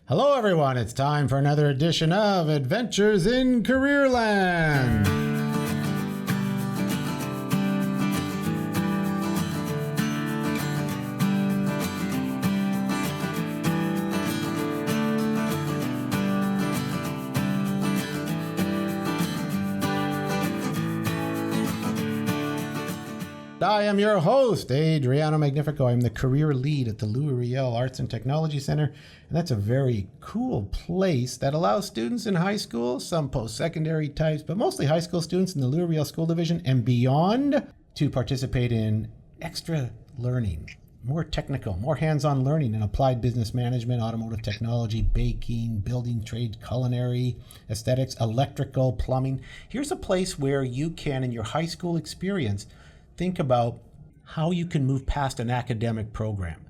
Hello, everyone. It's time for another edition of Adventures in Careerland. I am your host, Adriano Magnifico. I'm the career lead at the Riel Arts and Technology Center, and that's a very cool place that allows students in high school, some post-secondary types, but mostly high school students in the Riel School Division and beyond to participate in extra learning, more technical, more hands-on learning in applied business management, automotive technology, baking, building trade, culinary, aesthetics, electrical, plumbing. Here's a place where you can, in your high school experience, think about how you can move past an academic program.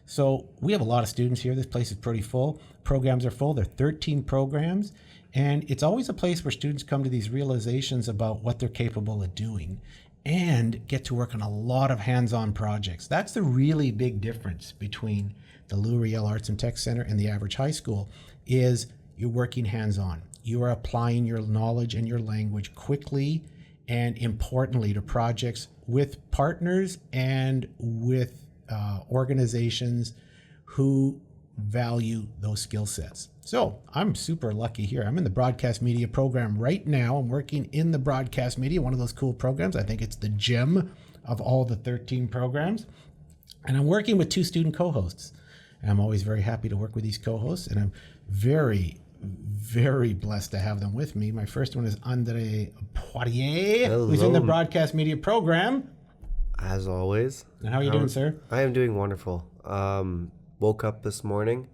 So we have a lot of students here. This place is pretty full. Programs are full. There are 13 programs. And it's always a place where students come to these realizations about what they're capable of doing and get to work on a lot of hands-on projects. That's the really big difference between the Riel Arts and Tech Center and the average high school is you're working hands-on. You are applying your knowledge and your language quickly and importantly to projects with partners and with organizations who value those skill sets. So I'm super lucky here. I'm in the broadcast media program right now. I'm working in the broadcast media, one of those cool programs. I think it's the gem of all the 13 programs. And I'm working with two student co-hosts. And I'm always very happy to work with these co-hosts. And I'm very blessed to have them with me. My first one is Andre Poirier, who's in the broadcast media program. As always. And how are you doing, sir? I am doing wonderful. Woke up this morning.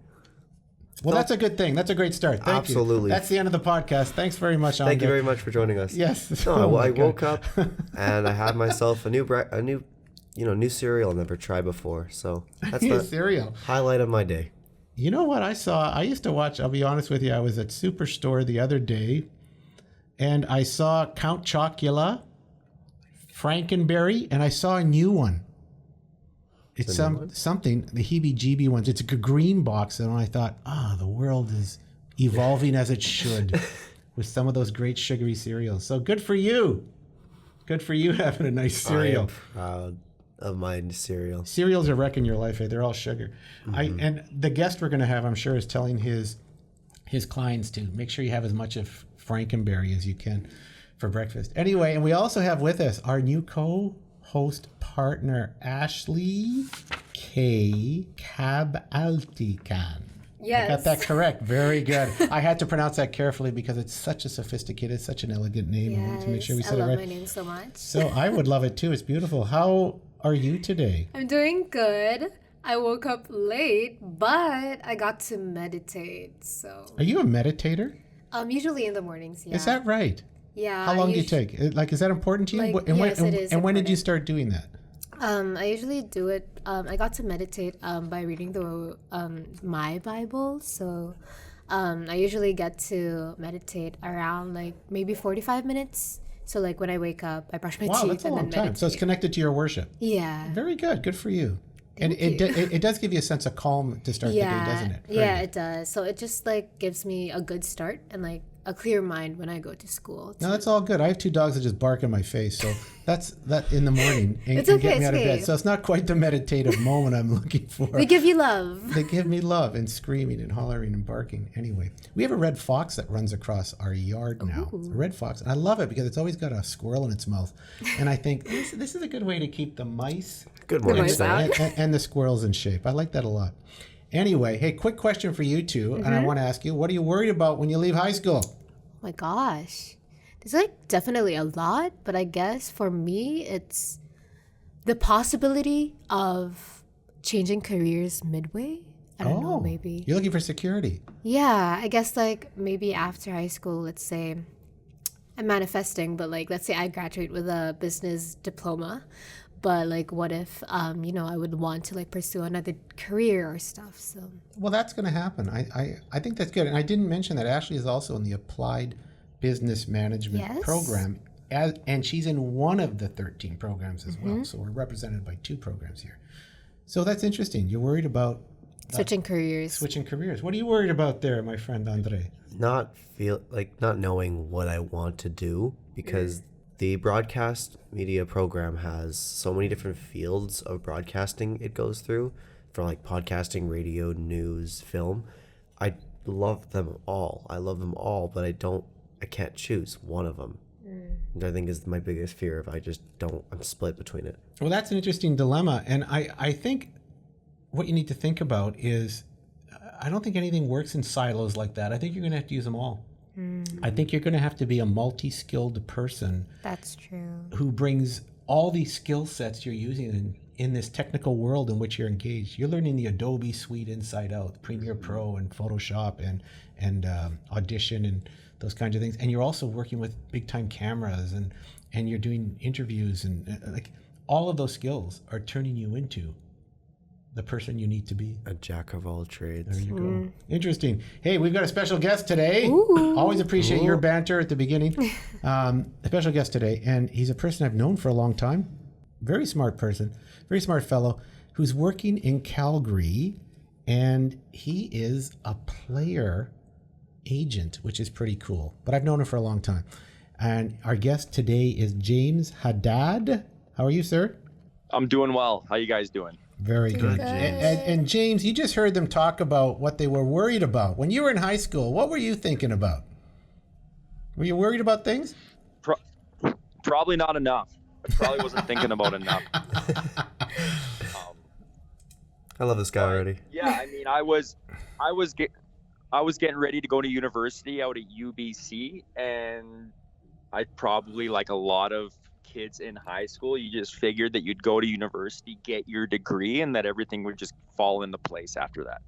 Well, that's a good thing. That's a great start. Thank you. Absolutely. That's the end of the podcast. Thanks very much, Andre. Thank you very much for joining us. Yes. No, I woke up and I had myself a new cereal I've never tried before. So that's the cereal highlight of my day. You know what I saw? I used to watch, I'll be honest with you, I was at Superstore the other day, and I saw Count Chocula, Frankenberry, and I saw a new one. It's something, the heebie-jeebie ones. It's a green box, and I thought, the world is evolving as it should with some of those great sugary cereals. So good for you. Good for you having a nice cereal. I am proud of my cereal. Cereals are wrecking your life. They're all sugar. Mm-hmm. And the guest we're going to have, I'm sure, is telling his clients to make sure you have as much of Frankenberry as you can for breakfast. Anyway, and we also have with us our new co-host partner, Ashley K. Cabaltican. Yes. I got that correct. Very good. I had to pronounce that carefully because it's such a sophisticated, such an elegant name. Yes. I wanted to make sure we said it right. I love my name so much. So I would love it too. It's beautiful. How are you today? I'm doing good. I woke up late, but I got to meditate. So. Are you a meditator? Usually in the mornings. Yeah. Is that right? Yeah. How long do you take? Like, is that important to you? Yes, it is. And when did you start doing that? I usually do it. I got to meditate by reading the my Bible. So I usually get to meditate around like maybe 45 minutes. So like when I wake up, I brush my teeth that's a and long then time. meditate. So it's connected to your worship. Yeah. Very good. Good for you. And Thank you. It does give you a sense of calm to start the day, doesn't it? Yeah, it does. So it just like gives me a good start and like a clear mind when I go to school. No, that's all good. I have two dogs that just bark in my face, so that's that in the morning and, it's okay, get me out of okay. bed. So it's not quite the meditative moment I'm looking for. They give you love. They give me love and screaming and hollering and barking. Anyway, we have a red fox that runs across our yard now. Ooh. A red fox. And I love it because it's always got a squirrel in its mouth. And I think this is a good way to keep the mice Good morning, mice Snack. and the squirrels in shape. I like that a lot. Anyway, hey, quick question for you two. And I want to ask you, what are you worried about when you leave high school? Oh my gosh. There's like definitely a lot, but I guess for me, it's the possibility of changing careers midway. I don't know, maybe. You're looking for security. Yeah, I guess like maybe after high school, let's say I'm manifesting, but like let's say I graduate with a business diploma. But like, what if, I would want to like pursue another career or stuff. So. Well, that's going to happen. I think that's good. And I didn't mention that Ashley is also in the applied business management program. And she's in one of the 13 programs as well. So we're represented by two programs here. So that's interesting. You're worried about Switching careers. Switching careers. What are you worried about there, my friend Andre? Not knowing what I want to do, because the broadcast media program has so many different fields of broadcasting it goes through, for like podcasting, radio, news, film. I love them all. But I can't choose one of them. Which I think is my biggest fear. If I just don't, I'm split between it. Well, that's an interesting dilemma. And I think what you need to think about is, I don't think anything works in silos like that. I think you're going to have to use them all. I think you're going to have to be a multi-skilled person. That's true. Who brings all these skill sets you're using in this technical world in which you're engaged. You're learning the Adobe suite inside out, Premiere Pro and Photoshop and Audition and those kinds of things. And you're also working with big time cameras and you're doing interviews and like all of those skills are turning you into the person you need to be. A jack of all trades. There you go. Interesting. Hey, we've got a special guest today. Ooh. Always appreciate your banter at the beginning. A special guest today, and he's a person I've known for a long time. Very smart person, very smart fellow, who's working in Calgary, and he is a player agent, which is pretty cool. But I've known him for a long time. And our guest today is James Haddad. How are you, sir? I'm doing well. How you guys doing? Very good. And James, you just heard them talk about what they were worried about. When you were in high school, what were you thinking about? Were you worried about things? Probably not enough. I probably wasn't thinking about enough. I love this guy already. Yeah, I mean, I was getting ready to go to university out at UBC, and I probably, like a lot of kids in high school, you just figured that you'd go to university, get your degree, and that everything would just fall into place after that.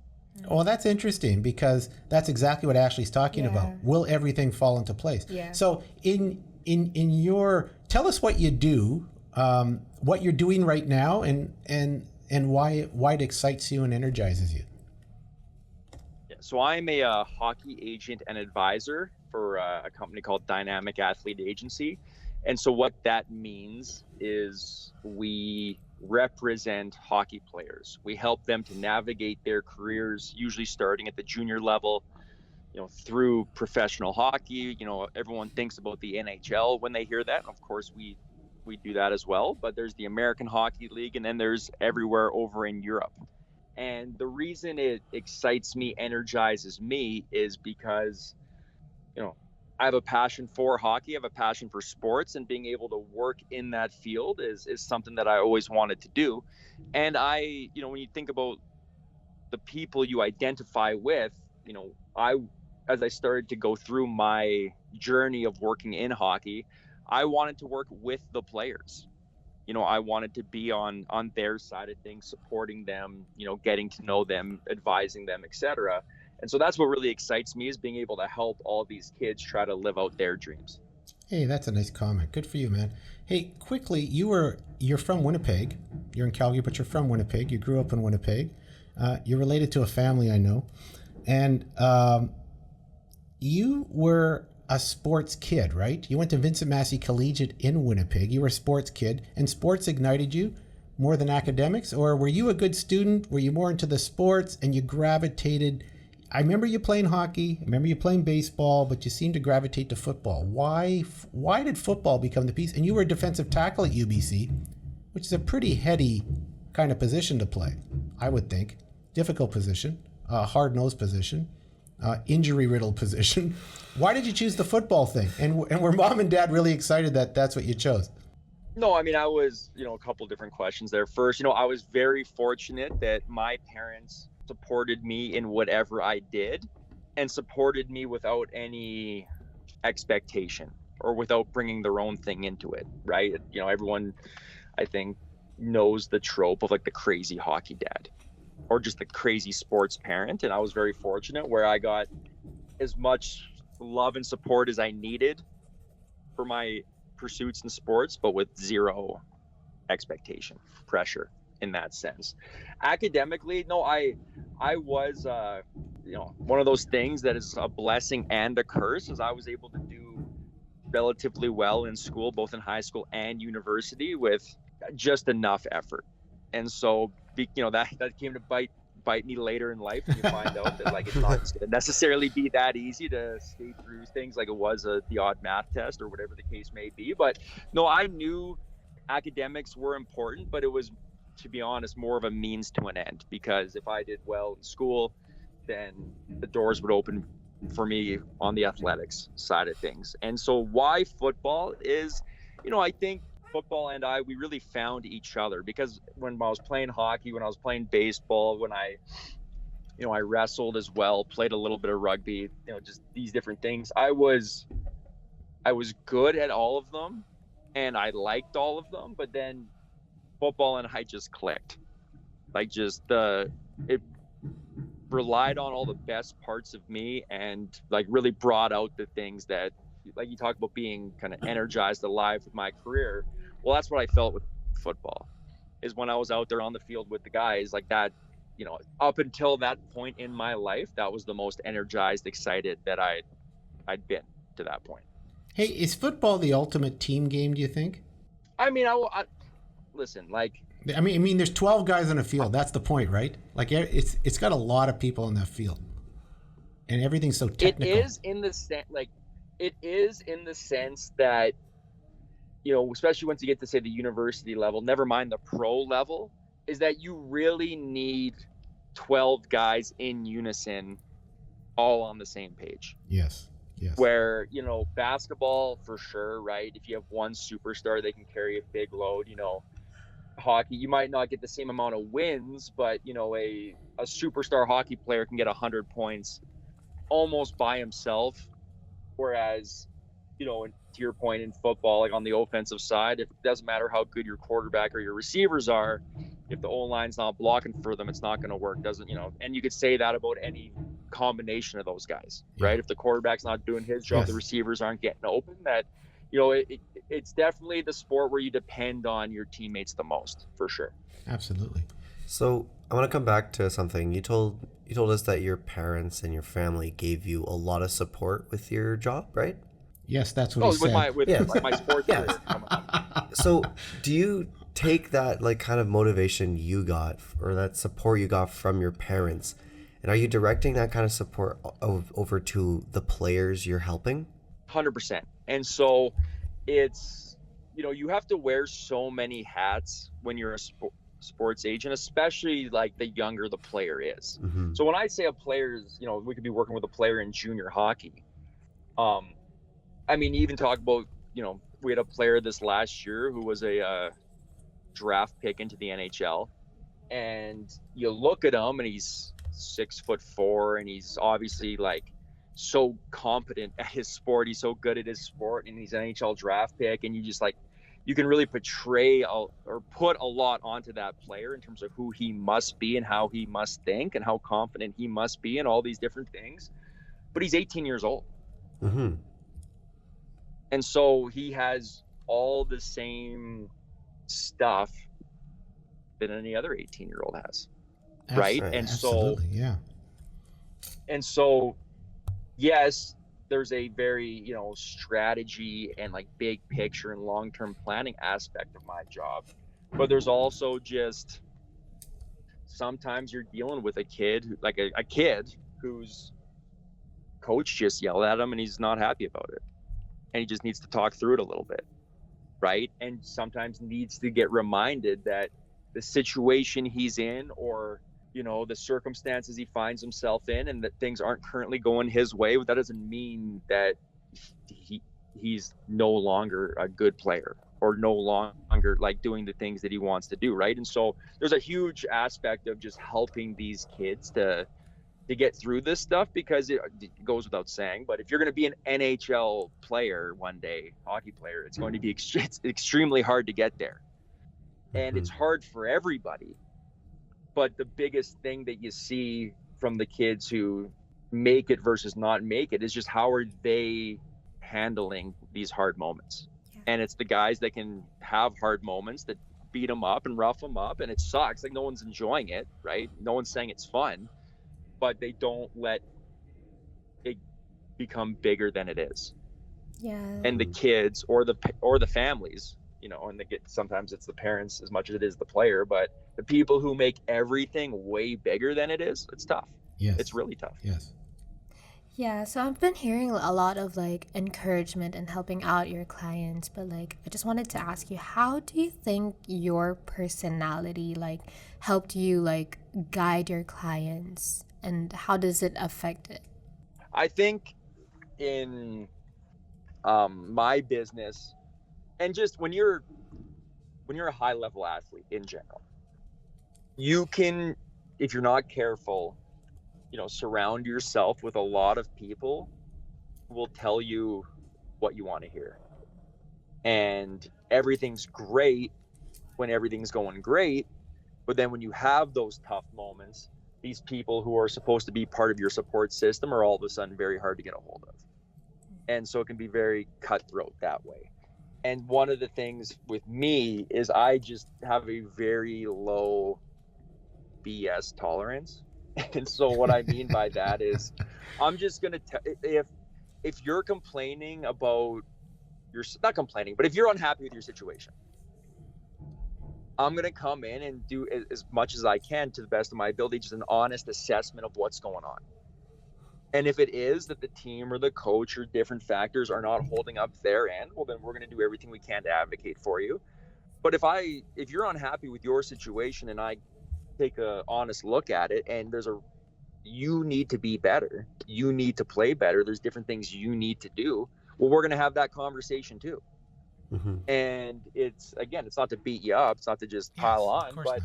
Well, that's interesting, because that's exactly what Ashley's talking about. Will everything fall into place? Yeah. So in your, tell us what you do, what you're doing right now, and why it excites you and energizes you. Yeah, so I'm a hockey agent and advisor for a company called Dynamic Athlete Agency. And so what that means is we represent hockey players. We help them to navigate their careers, usually starting at the junior level, through professional hockey. Everyone thinks about the NHL when they hear that. Of course, we do that as well. But there's the American Hockey League, and then there's everywhere over in Europe. And the reason it excites me, energizes me, is because, I have a passion for hockey. I have a passion for sports, and being able to work in that field is something that I always wanted to do. And when you think about the people you identify with, as I started to go through my journey of working in hockey, I wanted to work with the players. I wanted to be on their side of things, supporting them, getting to know them, advising them, etc. And so that's what really excites me, is being able to help all these kids try to live out their dreams. Hey, that's a nice comment. Good for you, man. Hey, quickly, you're from Winnipeg. You're in Calgary, but you're from Winnipeg. You grew up in Winnipeg. You're related to a family I know. And you were a sports kid, right? You went to Vincent Massey Collegiate in Winnipeg. You were a sports kid, and sports ignited you more than academics? Or were you a good student? Were you more into the sports and you gravitated? I remember you playing hockey. I remember you playing baseball, but you seemed to gravitate to football. Why did football become the piece? And you were a defensive tackle at UBC, which is a pretty heady kind of position to play, I would think. Difficult position, hard-nosed position, injury-riddled position. Why did you choose the football thing? And were mom and dad really excited that that's what you chose? No, I mean, I was, a couple different questions there. First, I was very fortunate that my parents supported me in whatever I did, and supported me without any expectation or without bringing their own thing into it, right? Everyone, I think, knows the trope of like the crazy hockey dad or just the crazy sports parent. And I was very fortunate where I got as much love and support as I needed for my pursuits in sports, but with zero expectation, pressure in that sense. Academically, no, I was, one of those things that is a blessing and a curse, is I was able to do relatively well in school, both in high school and university, with just enough effort. And so, that came to bite bite me later in life when you find out that like it's not going to necessarily be that easy to skate through things like it was the odd math test or whatever the case may be. But no, I knew academics were important, but it was, to be honest, more of a means to an end, because if I did well in school, then the doors would open for me on the athletics side of things. And so why football is, I think football and we really found each other, because when I was playing hockey, when I was playing baseball, when I wrestled as well, played a little bit of rugby, just these different things, I was good at all of them and I liked all of them, but then football and I just clicked. Like it relied on all the best parts of me and like really brought out the things that, like you talk about being kind of energized, alive with my career. Well, that's what I felt with football, is when I was out there on the field with the guys like that, up until that point in my life, that was the most energized, excited that I'd been to that point. Hey, is football the ultimate team game, do you think? I mean, I listen, like, I mean, there's 12 guys on a field. That's the point, right? Like, it's got a lot of people on that field, and everything's so technical. It is in the sense that, especially once you get to say the university level, never mind the pro level, is that you really need 12 guys in unison, all on the same page. Yes. Where, basketball for sure, right? If you have one superstar, they can carry a big load. Hockey, you might not get the same amount of wins, but a superstar hockey player can get 100 points almost by himself. Whereas, to your point, in football, like on the offensive side, it doesn't matter how good your quarterback or your receivers are, if the O-line's not blocking for them, it's not going to work. And you could say that about any combination of those guys, right? If the quarterback's not doing his job, the receivers aren't getting open, that, it's definitely the sport where you depend on your teammates the most, for sure. Absolutely. So I want to come back to something. You told us that your parents and your family gave you a lot of support with your job, right? Yes, that's what he said. With my sports career. So do you take that like kind of motivation you got, or that support you got from your parents, and are you directing that kind of support over to the players you're helping? 100%. And so it's, you have to wear so many hats when you're a sports agent, especially like the younger the player is. Mm-hmm. So when I say a player is, we could be working with a player in junior hockey. Even talk about, we had a player this last year who was a draft pick into the NHL, and you look at him and he's 6'4", and he's obviously like so competent at his sport. He's so good at his sport, and he's an NHL draft pick, and you can really portray or put a lot onto that player in terms of who he must be and how he must think and how confident he must be and all these different things. But he's 18 years old. Mm-hmm. And so he has all the same stuff that any other 18-year-old has. Right? And absolutely, yeah. And so, yes, there's a very, strategy and like big picture and long-term planning aspect of my job. But there's also just, sometimes you're dealing with a kid, like a kid whose coach just yelled at him and he's not happy about it. And he just needs to talk through it a little bit. Right? And sometimes needs to get reminded that the situation he's in, or the circumstances he finds himself in, and that things aren't currently going his way, that doesn't mean that he's no longer a good player or no longer like doing the things that he wants to do, right? And so there's a huge aspect of just helping these kids to get through this stuff, because it goes without saying, but if you're going to be an NHL player one day, hockey player, it's going to be it's extremely hard to get there. And it's hard for everybody. But the biggest thing that you see from the kids who make it versus not make it is just how are they handling these hard moments. Yeah. And it's the guys that can have hard moments that beat them up and rough them up, and it sucks. Like, no one's enjoying it, right? No one's saying it's fun, but they don't let it become bigger than it is. Yeah. And the kids or the families and sometimes it's the parents as much as it is the player, but the people who make everything way bigger than it is, it's tough. Yes. It's really tough. Yes. Yeah, so I've been hearing a lot of like encouragement and helping out your clients, but like I just wanted to ask you, how do you think your personality like helped you like guide your clients, and how does it affect it? I think in my business, and just when you're a high level athlete in general, you can, if you're not careful, surround yourself with a lot of people who will tell you what you want to hear. And everything's great when everything's going great, but then when you have those tough moments, these people who are supposed to be part of your support system are all of a sudden very hard to get a hold of. And so it can be very cutthroat that way. And one of the things with me is I just have a very low BS tolerance. And so what I mean by that is I'm just going to if you're complaining about not complaining, but if you're unhappy with your situation, I'm going to come in and do as much as I can to the best of my ability, just an honest assessment of what's going on. And if it is that the team or the coach or different factors are not holding up their end, well, then we're going to do everything we can to advocate for you. But if you're unhappy with your situation and I take a honest look at it, and you need to be better, you need to play better, there's different things you need to do, well, we're going to have that conversation too. Mm-hmm. And it's not to beat you up, it's not to just pile on, but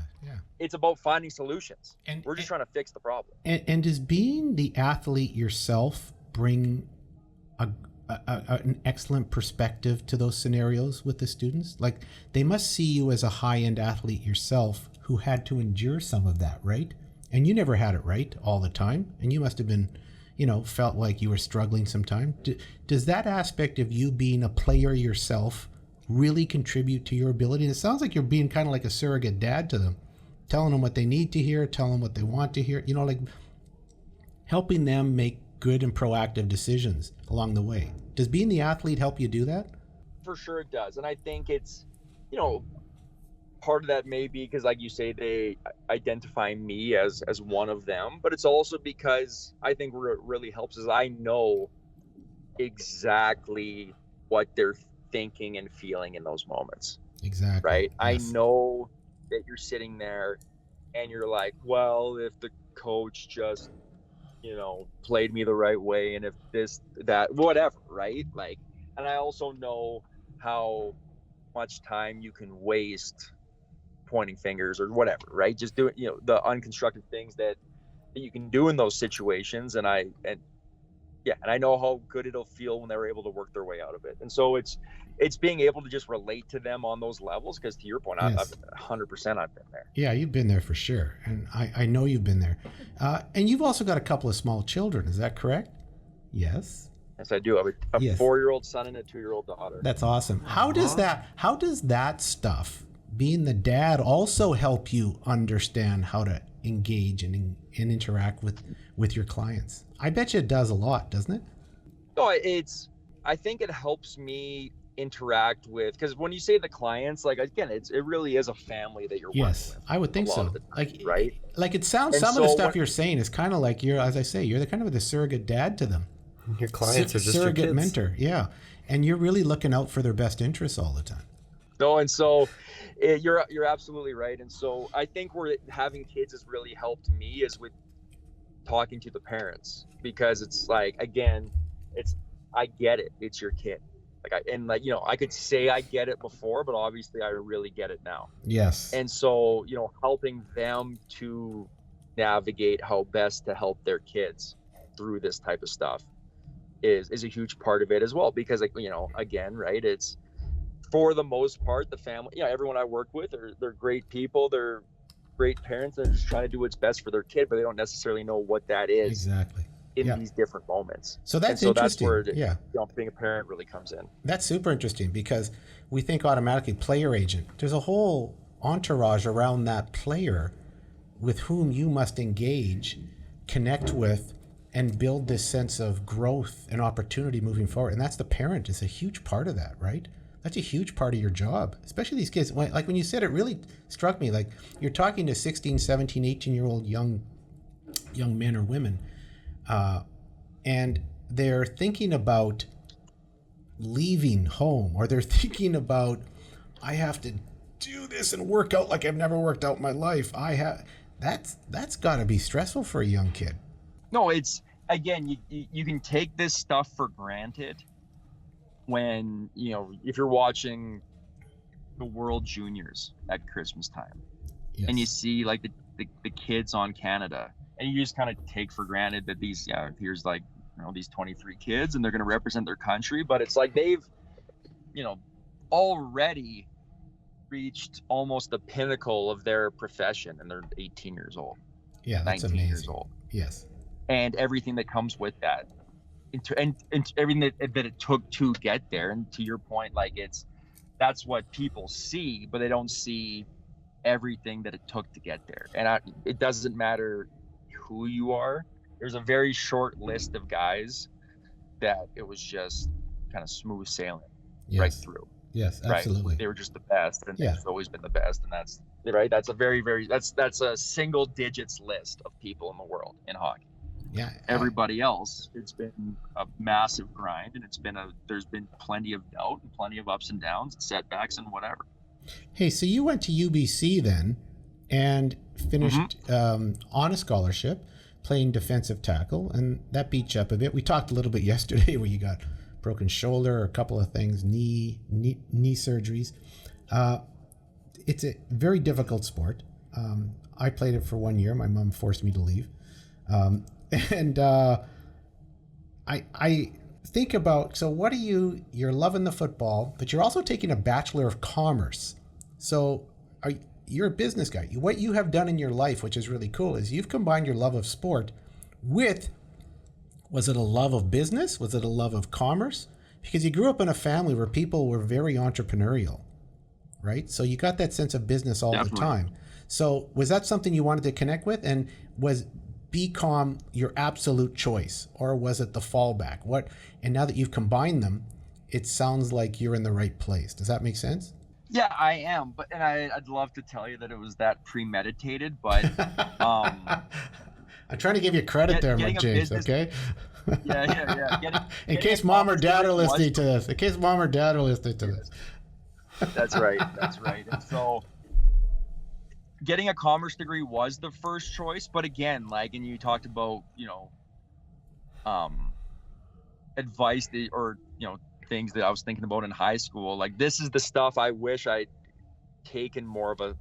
it's about finding solutions. And we're just trying to fix the problem. And does being the athlete yourself bring an excellent perspective to those scenarios with the students? Like, they must see you as a high-end athlete yourself who had to endure some of that, right? And you never had it right all the time, and you must have been, felt like you were struggling sometime. Does that aspect of you being a player yourself really contribute to your ability? And it sounds like you're being kind of like a surrogate dad to them, telling them what they need to hear, telling them what they want to hear, like helping them make good and proactive decisions along the way. Does being the athlete help you do that? For sure it does. And I think it's, part of that may be because, like you say, they identify me as one of them, but it's also because I think where it really helps is I know exactly what they're thinking and feeling in those moments. Exactly. Right? Yes. I Yes. know that you're sitting there and you're like, well, if the coach just, played me the right way, and if this, that, whatever, right? Like, and I also know how much time you can waste pointing fingers or whatever, right? Just doing, the unconstructive things that you can do in those situations. And I know how good it'll feel when they're able to work their way out of it. And so it's being able to just relate to them on those levels. Because to your point, Yes. I've 100% I've been there. Yeah, you've been there for sure. And I know you've been there. And you've also got a couple of small children. Is that correct? Yes. Yes, I do. I have a Yes. 4-year-old son and a 2-year-old daughter. That's awesome. How does that stuff, being the dad, also help you understand how to engage and interact with your clients? I bet you it does a lot, doesn't it? No, I think it helps me interact with, because when you say the clients, like, again, it really is a family that you're working with. I would think so. Time, right? Like it sounds, and some of the stuff you're saying is kind of like as I say, you're the kind of the surrogate dad to them. Your clients are just surrogate your kids. Mentor. Yeah. And you're really looking out for their best interests all the time. No, and so you're absolutely right. And so I think where having kids has really helped me is with talking to the parents, because it's like, again, I get it. It's your kid. I could say I get it before, but obviously I really get it now. Yes. And so, helping them to navigate how best to help their kids through this type of stuff is a huge part of it as well. Because, again, right, it's, for the most part, the family, everyone I work with, they're great people. They're great parents. They're just trying to do what's best for their kid, but they don't necessarily know what that is. Exactly. In these different moments. So that's interesting. That's where being a parent really comes in. That's super interesting, because we think automatically player agent. There's a whole entourage around that player with whom you must engage, connect with, and build this sense of growth and opportunity moving forward. And that's the parent is a huge part of that, right? that's a huge part of your job, especially these kids. When you said, it really struck me, like you're talking to 16, 17, 18-year-old young men or women, and they're thinking about leaving home, or they're thinking about, I have to do this and work out like I've never worked out in my life. That's got to be stressful for a young kid. No, it's, again, you can take this stuff for granted when, if you're watching the World Juniors at Christmas time, Yes. and you see like the kids on Canada, and you just kind of take for granted that here's like, these 23 kids and they're going to represent their country, but it's like they've, already reached almost the pinnacle of their profession, and they're 18 years old. Yeah, that's 19 amazing. years old. Yes. And everything that comes with that, and everything that it took to get there. And to your point, like that's what people see, but they don't see everything that it took to get there. And it doesn't matter who you are. There's a very short list of guys that it was just kind of smooth sailing right through. Yes, absolutely. Right? They were just the best, and Yeah. they've always been the best, and that's right. That's a that's a single digits list of people in the world in hockey. Yeah. Everybody else, it's been a massive grind, and there's been plenty of doubt and plenty of ups and downs, and setbacks, and whatever. Hey, so you went to UBC then, and finished on a scholarship, playing defensive tackle, and that beat you up a bit. We talked a little bit yesterday where you got broken shoulder, a couple of things, knee surgeries. It's a very difficult sport. I played it for 1 year. My mom forced me to leave. And I think about, so what are you're loving the football, but you're also taking a Bachelor of Commerce. So you're a business guy. What you have done in your life, which is really cool, is you've combined your love of sport with, was it a love of business? Was it a love of commerce? Because you grew up in a family where people were very entrepreneurial, right? So you got that sense of business all Definitely. the time. So was that something you wanted to connect with? And was BCom your absolute choice, or was it the fallback? And now that you've combined them, it sounds like you're in the right place. Does that make sense? Yeah, I am, and I'd love to tell you that it was that premeditated, but I'm trying to give you credit there, Mike James. business, okay. Yeah. In case mom or dad are listening to this. In case mom or dad are listening to this. That's right. And so, getting a commerce degree was the first choice, but again, and you talked about, advice things that I was thinking about in high school. Like, this is the stuff I wish I'd taken more of a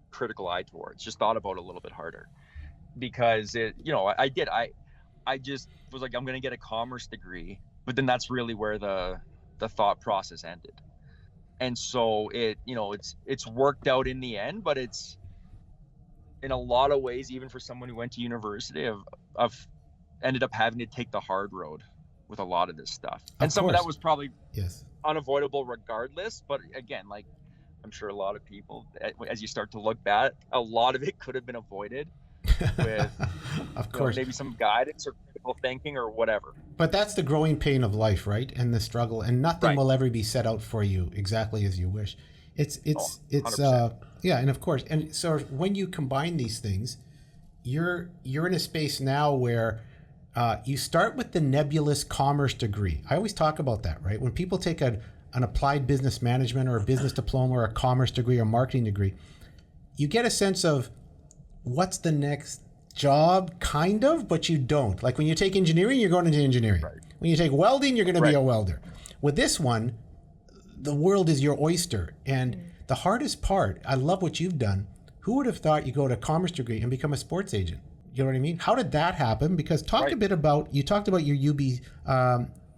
critical eye towards, just thought about it a little bit harder, because I just was like, I'm going to get a commerce degree, but then that's really where the thought process ended. And so it's worked out in the end, but it's, in a lot of ways, even for someone who went to university, I've ended up having to take the hard road with a lot of this stuff. And some of that was probably unavoidable regardless. But again, I'm sure a lot of people, as you start to look back, a lot of it could have been avoided with of course, maybe some guidance or critical thinking or whatever. But that's the growing pain of life, right? And the struggle, and nothing Right. will ever be set out for you exactly as you wish. It's 100%. And of course, and so when you combine these things, you're in a space now where you start with the nebulous commerce degree. I always talk about that, right? When people take an applied business management or a business diploma or a commerce degree or marketing degree, you get a sense of what's the next job, kind of, but you don't. Like when you take engineering, you're going into engineering. Right. When you take welding, you're going to be Right. a welder. With this one, the world is your oyster. And the hardest part, I love what you've done. Who would have thought you go to a commerce degree and become a sports agent? You know what I mean? How did that happen? Because talk a bit about, you talked about your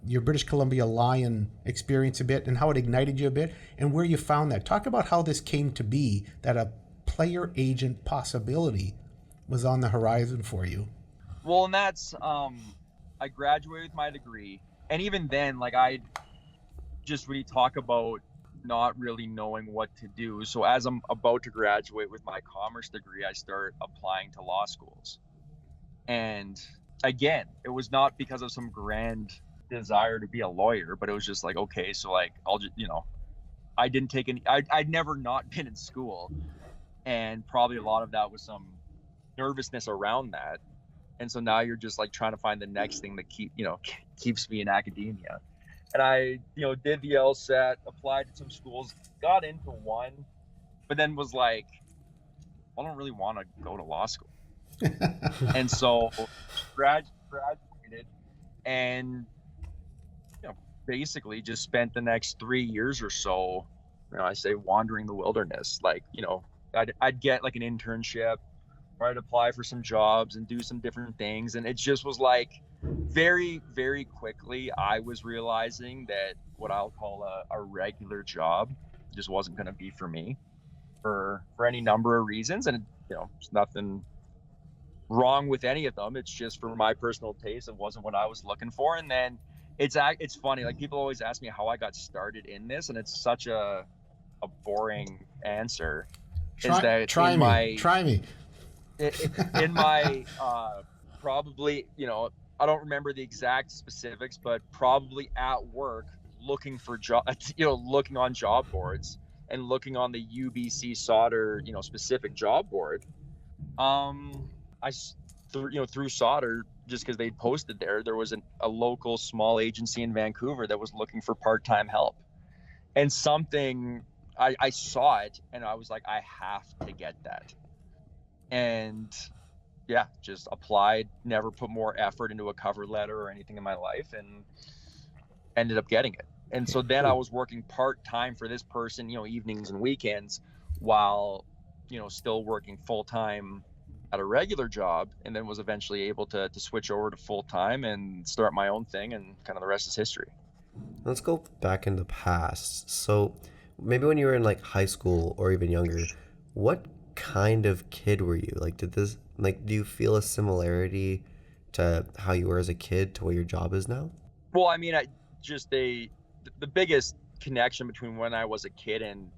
your British Columbia Lion experience a bit and how it ignited you a bit and where you found that. Talk about how this came to be, that a player agent possibility was on the horizon for you. Well, and that's, I graduated with my degree. And even then, when you talk about not really knowing what to do. So as I'm about to graduate with my commerce degree, I start applying to law schools. And again, it was not because of some grand desire to be a lawyer, but it was just like, okay, so like I'll just, I didn't take any, I'd never not been in school, and probably a lot of that was some nervousness around that. And so now you're just like trying to find the next thing that keeps me in academia. And I, did the LSAT, applied to some schools, got into one, but then was like, I don't really want to go to law school. And so graduated and basically just spent the next 3 years or so, I say wandering the wilderness. Like, I'd get like an internship, or I'd apply for some jobs and do some different things. And it just was like very, very quickly, I was realizing that what I'll call a regular job just wasn't going to be for me for any number of reasons. And, there's nothing wrong with any of them. It's just for my personal taste, it wasn't what I was looking for. And then it's funny, like people always ask me how I got started in this, and it's such a boring answer. Try me. In my probably, I don't remember the exact specifics, but probably at work looking for looking on job boards and looking on the UBC solder, specific job board. Through solder, just because they'd posted there was a local small agency in Vancouver that was looking for part-time help, and I saw it and I was like, I have to get that. And yeah, just applied, never put more effort into a cover letter or anything in my life, and ended up getting it. And so then I was working part-time for this person, evenings and weekends, while, still working full-time at a regular job, and then was eventually able to switch over to full-time and start my own thing, and kind of the rest is history. Let's go back in the past. So maybe when you were in like high school or even younger, what kind of kid were you? Like, do you feel a similarity to how you were as a kid to what your job is now? Well, I mean, the biggest connection between when I was a kid and,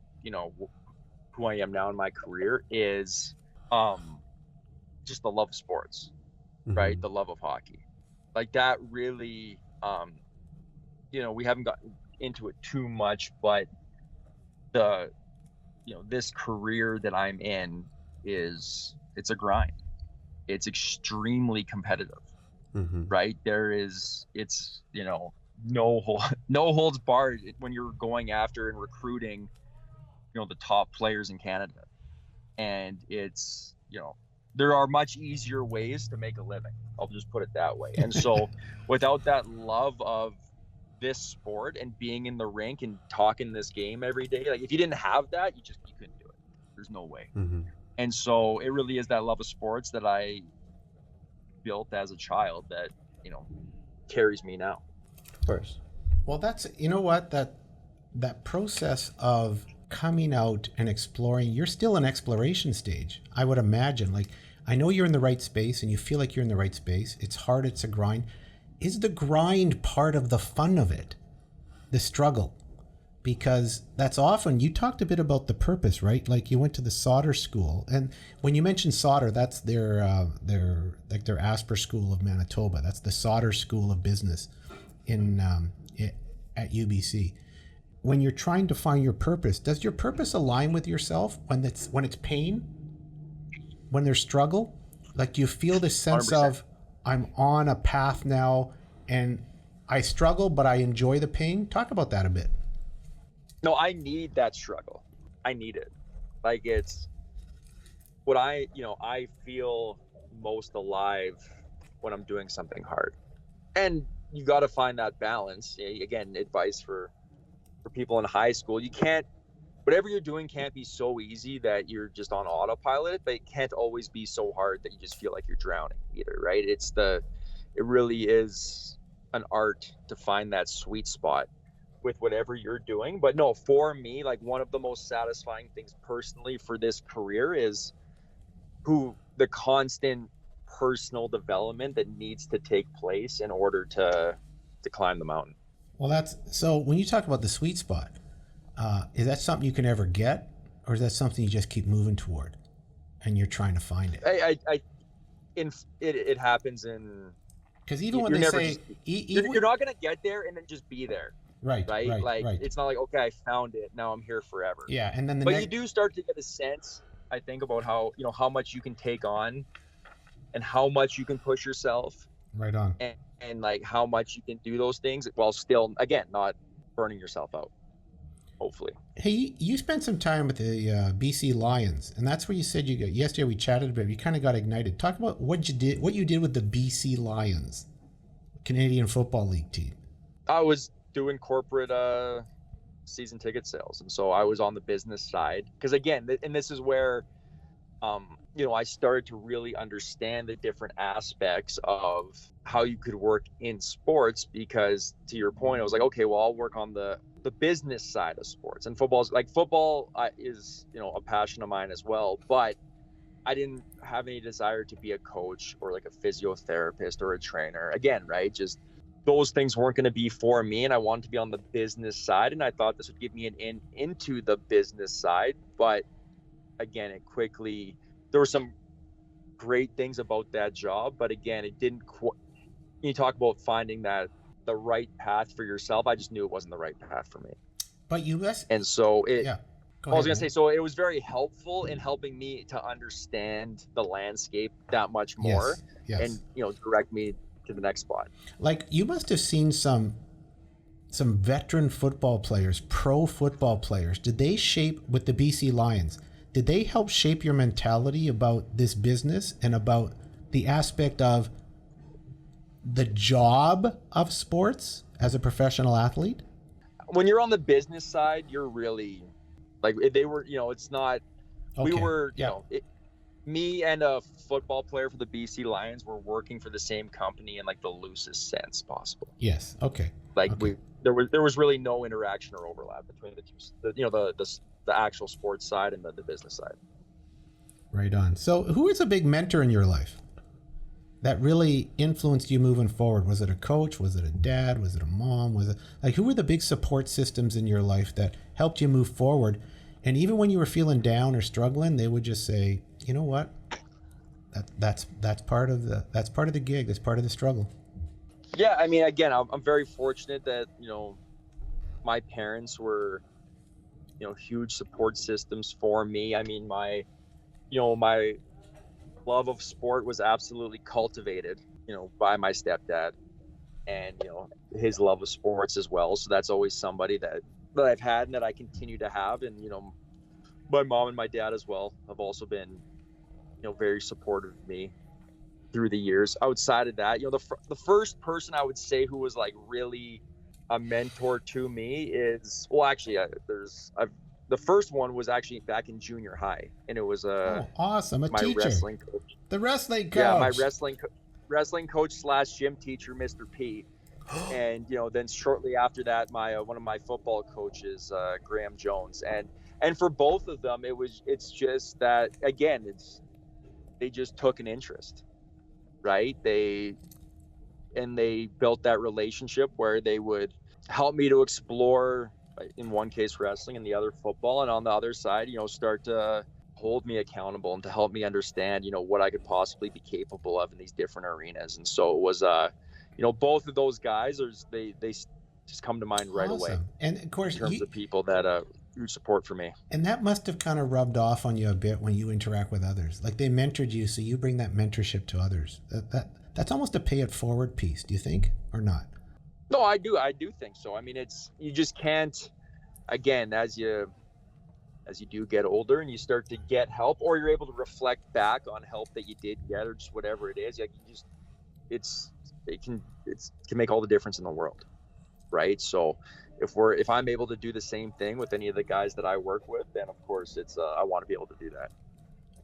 who I am now in my career is just the love of sports, right? The love of hockey. Like that really, we haven't gotten into it too much, but this career that I'm in it's a grind. It's extremely competitive, right? It's no holds barred when you're going after and recruiting, the top players in Canada. And it's, there are much easier ways to make a living. I'll just put it that way. And so without that love of this sport and being in the rink and talking this game every day, like if you didn't have that, you couldn't do it. There's no way. And so it really is that love of sports that I built as a child that, carries me now. Of course. Well, that's, that process of coming out and exploring, you're still in exploration stage, I would imagine. Like, I know you're in the right space and you feel like you're in the right space. It's hard, it's a grind. Is the grind part of the fun of it, the struggle? Because that's often, you talked a bit about the purpose, right? Like you went to the solder school, and when you mentioned solder, that's their Asper School of Manitoba. That's the solder school of business at UBC. When you're trying to find your purpose, does your purpose align with yourself when it's pain, when there's struggle? Like, do you feel this sense 100%. of, I'm on a path now and I struggle, but I enjoy the pain? Talk about that a bit. No, I need that struggle. I need it. Like, it's what I feel most alive when I'm doing something hard. And you got to find that balance. Again, advice for people in high school. Whatever you're doing can't be so easy that you're just on autopilot, but it can't always be so hard that you just feel like you're drowning either, right? It really is an art to find that sweet spot with whatever you're doing. But no, for me, like one of the most satisfying things personally for this career is the constant personal development that needs to take place in order to climb the mountain. Well, so when you talk about the sweet spot, is that something you can ever get, or is that something you just keep moving toward and you're trying to find it? It happens in Because even when You're they never say, just, even you're not gonna get there and then just be there, right, right? right, Like right. it's not like, okay, I found it, now I'm here forever. Yeah, and then the But you next, do start to get a sense, I think, about how, you know, how much you can take on and how much you can push yourself, right on. and like how much you can do those things while still, again, not burning yourself out, hopefully. Hey, you spent some time with the BC Lions, and that's where you said you got. Yesterday we chatted a bit. You kind of got ignited. Talk about what you did with the BC Lions, Canadian Football League team. I was doing corporate season ticket sales, and so I was on the business side, because again, and this is where you know, I started to really understand the different aspects of how you could work in sports, because to your point, I was like, okay, well, I'll work on the business side of sports, and football is, you know, a passion of mine as well, but I didn't have any desire to be a coach or like a physiotherapist or a trainer, again, right? Just those things weren't going to be for me, and I wanted to be on the business side, and I thought this would give me an in into the business side. But again, there were some great things about that job, but again, it didn't you talk about finding the right path for yourself, I just knew it wasn't the right path for me. But you must. And so Yeah. I was going to say, so it was very helpful in helping me to understand the landscape that much more, Yes. and, you know, direct me to the next spot. Like, you must have seen some veteran football players, pro football players. Did they shape with the BC Lions? Did they help shape your mentality about this business and about the aspect of the job of sports as a professional athlete? When you're on the business side, you're really like, they were, you know, it's not, we Okay. were, you Yeah. know, me and a football player for the BC Lions were working for the same company in like the loosest sense possible. Yes. Okay. Like Okay. there was really no interaction or overlap between the two, you know, the actual sports side and the business side. Right on. So who is a big mentor in your life that really influenced you moving forward? Was it a coach? Was it a dad? Was it a mom? Was it like, who were the big support systems in your life that helped you move forward? And even when you were feeling down or struggling, they would just say, you know what? That's part of the gig. That's part of the struggle. Yeah, I mean, again, I'm very fortunate that, you know, my parents were, you know, huge support systems for me. I mean, my love of sport was absolutely cultivated, you know, by my stepdad, and, you know, his love of sports as well. So that's always somebody that I've had and that I continue to have. And, you know, my mom and my dad as well have also been, you know, very supportive of me through the years. Outside of that, you know, the first person I would say who was like really a mentor to me is, well, actually, the first one was actually back in junior high, and it was awesome, my teacher, wrestling coach. The wrestling coach. Yeah, my wrestling coach / gym teacher, Mr. P. And, you know, then shortly after that, my one of my football coaches, Graham Jones, and for both of them, it's just that, again, they just took an interest, right? They built that relationship where they would help me to explore, in one case wrestling, and the other football, and on the other side, you know, start to hold me accountable and to help me understand, you know, what I could possibly be capable of in these different arenas. And so it was, you know, both of those guys they just come to mind right away. And of course, in terms of people that huge support for me. And that must have kind of rubbed off on you a bit when you interact with others. Like, they mentored you, so you bring that mentorship to others. That's almost a pay it forward piece, do you think, or not? No, I do think so. I mean, you just can't, again, as you do get older and you start to get help, or you're able to reflect back on help that you did get, or just whatever it is, like, it can make all the difference in the world, right? So if I'm able to do the same thing with any of the guys that I work with, then of course I want to be able to do that.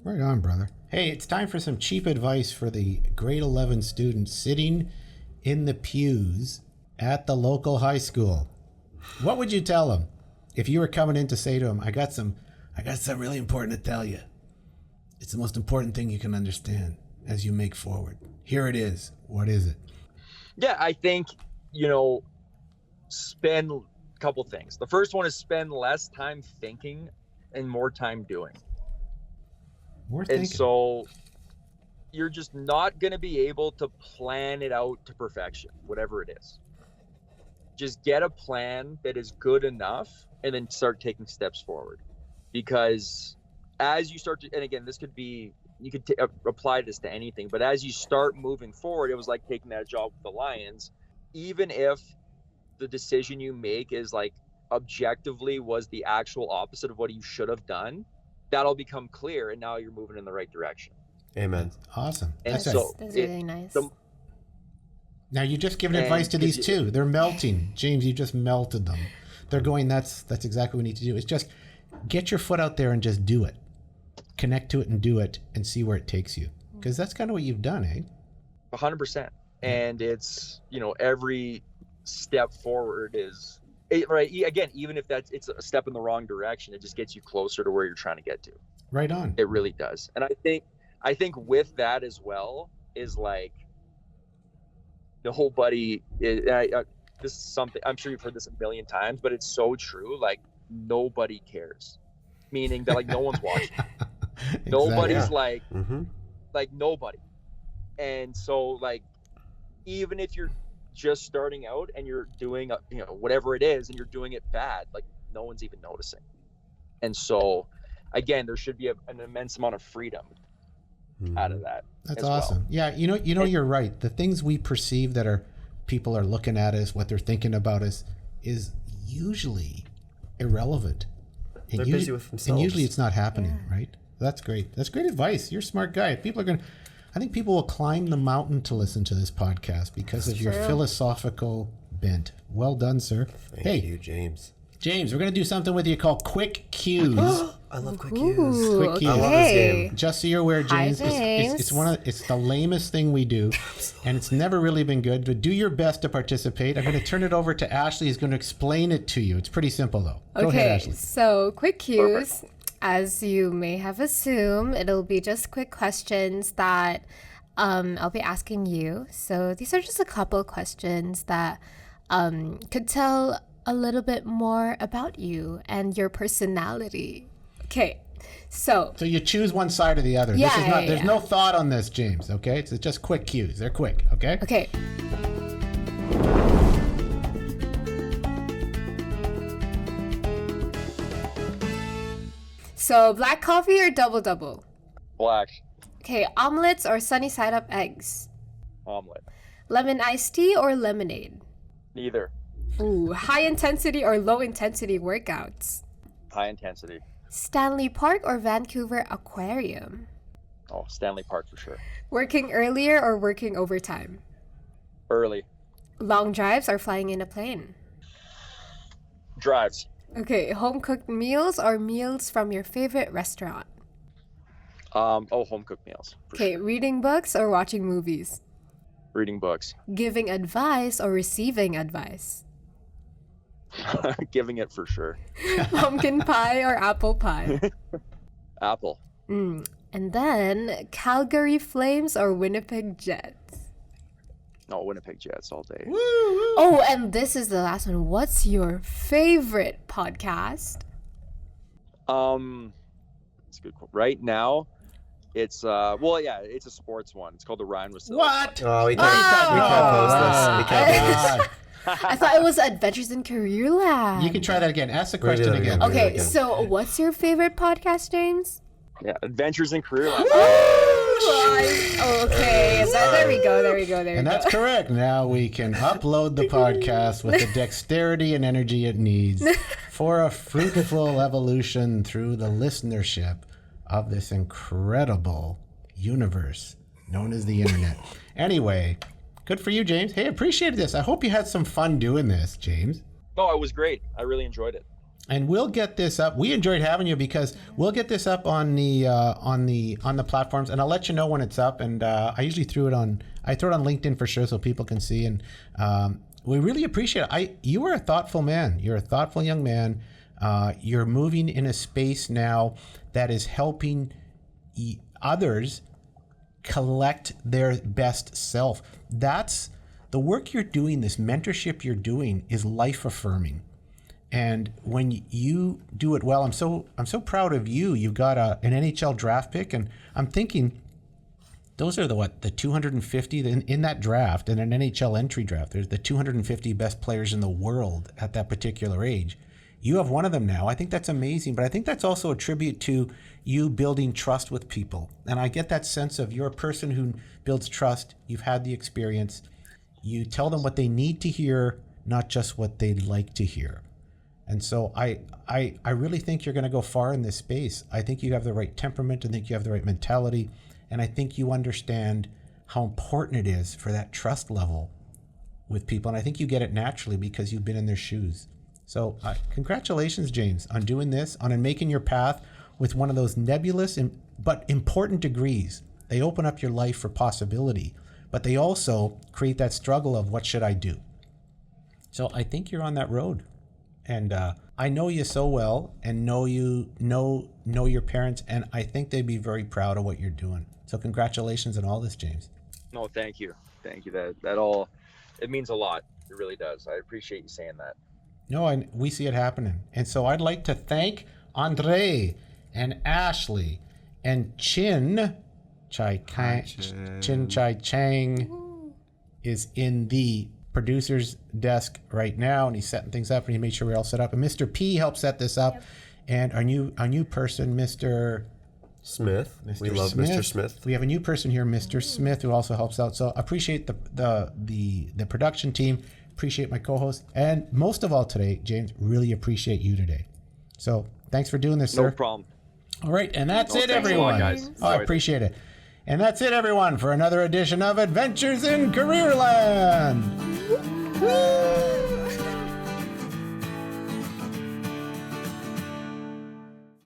Right on, brother. Hey, it's time for some cheap advice for the grade 11 students sitting in the pews at the local high school. What would you tell them if you were coming in to say to them, I got something really important to tell you. It's the most important thing you can understand as you make forward. Here it is. What is it? Yeah, I think, you know, spend a couple things. The first one is spend less time thinking and more time doing. More thinking. And so, you're just not going to be able to plan it out to perfection, whatever it is. Just get a plan that is good enough and then start taking steps forward. Because as you start to, and again, this could be, you could apply this to anything, but as you start moving forward, it was like taking that job with the Lions. Even if the decision you make is like objectively was the actual opposite of what you should have done, that'll become clear, and now you're moving in the right direction. Amen. Awesome. And That's so That's really nice. Now you're just giving And advice to these you- two. They're melting. James, you just melted them. They're going, that's exactly what we need to do. It's just get your foot out there and just do it. Connect to it and do it and see where it takes you. Because that's kind of what you've done, eh? 100%. And it's, you know, every step forward is right. Again, even if it's a step in the wrong direction, it just gets you closer to where you're trying to get to. Right on. It really does. And I think with that as well is like nobody is, this is something I'm sure you've heard this a million times, but it's so true. Like nobody cares, meaning that like no one's watching. Exactly. Nobody's like Mm-hmm. like nobody. And so like even if you're just starting out and you're doing you know, whatever it is and you're doing it bad, like no one's even noticing. And so again, there should be an immense amount of freedom out of that. That's as awesome. well. Yeah, you know, you're right. The things we perceive that people are looking at us, what they're thinking about us, is usually irrelevant. They're busy with themselves. And usually it's not happening, right? That's great. That's great advice. You're a smart guy. I think people will climb the mountain to listen to this podcast because of your philosophical bent. Well done, sir. Thank you, James. James, we're going to do something with you called Quick Cues. I love quick cues. Quick cues. I love this game. Just so you're aware, Hi, James, James. it's the lamest thing we do, and it's never really been good. But do your best to participate. I'm going to turn it over to Ashley. Who's going to explain it to you. It's pretty simple though. Go ahead, Ashley. So quick cues, as you may have assumed, it'll be just quick questions that I'll be asking you. So these are just a couple questions that could tell a little bit more about you and your personality. Okay, so you choose one side or the other. Yeah, This is not. yeah, There's yeah. no thought on this, James. Okay, it's just quick cues. They're quick. Okay. okay. So black coffee or double? Black. Okay, omelets or sunny side up eggs? Omelet. Lemon iced tea or lemonade? Neither. Ooh, high intensity or low intensity workouts? High intensity. Stanley Park or Vancouver Aquarium? Oh, Stanley Park for sure. Working earlier or working overtime? Early. Long drives or flying in a plane? Drives. Okay, home cooked meals or meals from your favorite restaurant? Home cooked meals. For Okay, sure. reading books or watching movies? Reading books. Giving advice or receiving advice? Giving it for sure. Pumpkin pie or apple pie? Apple. And then Calgary Flames or Winnipeg Jets? No, Winnipeg Jets all day. Oh, and this is the last one. What's your favorite podcast? It's a good quote. Right now, it's it's a sports one. It's called the Ryan was What? Oh, we can't post this. We can't post this. I thought it was Adventures in Careerland. You can try that again. Ask the question Read it again. again. Okay, so what's your favorite podcast, James? Yeah, Adventures in Careerland. Okay, there we go. And that's correct. Now we can upload the podcast with the dexterity and energy it needs for a fruitful evolution through the listenership of this incredible universe known as the internet. Anyway, good for you, James. Hey, appreciated this. I hope you had some fun doing this, James. No, it was great. I really enjoyed it. And we'll get this up. We enjoyed having you because we'll get this up on the platforms, and I'll let you know when it's up. And I usually throw it on LinkedIn for sure, so people can see. And we really appreciate it. You are a thoughtful man. You're a thoughtful young man. You're moving in a space now that is helping others collect their best self. That's the work you're doing. This mentorship you're doing is life affirming. And when you do it well, I'm so proud of you. You got an NHL draft pick, and I'm thinking those are the 250 in that draft, in an NHL entry draft. There's the 250 best players in the world at that particular age. You have one of them now. I think that's amazing, but I think that's also a tribute to you building trust with people. And I get that sense of you're a person who builds trust. You've had the experience. You tell them what they need to hear, not just what they'd like to hear. And so I really think you're going to go far in this space. I think you have the right temperament. I think you have the right mentality. And I think you understand how important it is for that trust level with people. And I think you get it naturally because you've been in their shoes. So congratulations, James, on doing this, on making your path with one of those nebulous but important degrees. They open up your life for possibility, but they also create that struggle of what should I do? So I think you're on that road. And I know you so well and know your parents, and I think they'd be very proud of what you're doing. So congratulations on all this, James. No, thank you. Thank you. That all, it means a lot. It really does. I appreciate you saying that. No, we see it happening. And so I'd like to thank Andre and Ashley and Chin Chai Chang is in the producer's desk right now, and he's setting things up, and he made sure we're all set up. And Mr. P helped set this up. Yep. And our new person, Mr. Smith. We love Mr. Smith. We have a new person here, Mr. Smith, who also helps out. So appreciate the production team. Appreciate my co-host, and most of all today, James, really appreciate you today. So thanks for doing this, sir. No problem. All right, and that's it, everyone. Guys. I appreciate it. And that's it, everyone, for another edition of Adventures in Careerland. Woo!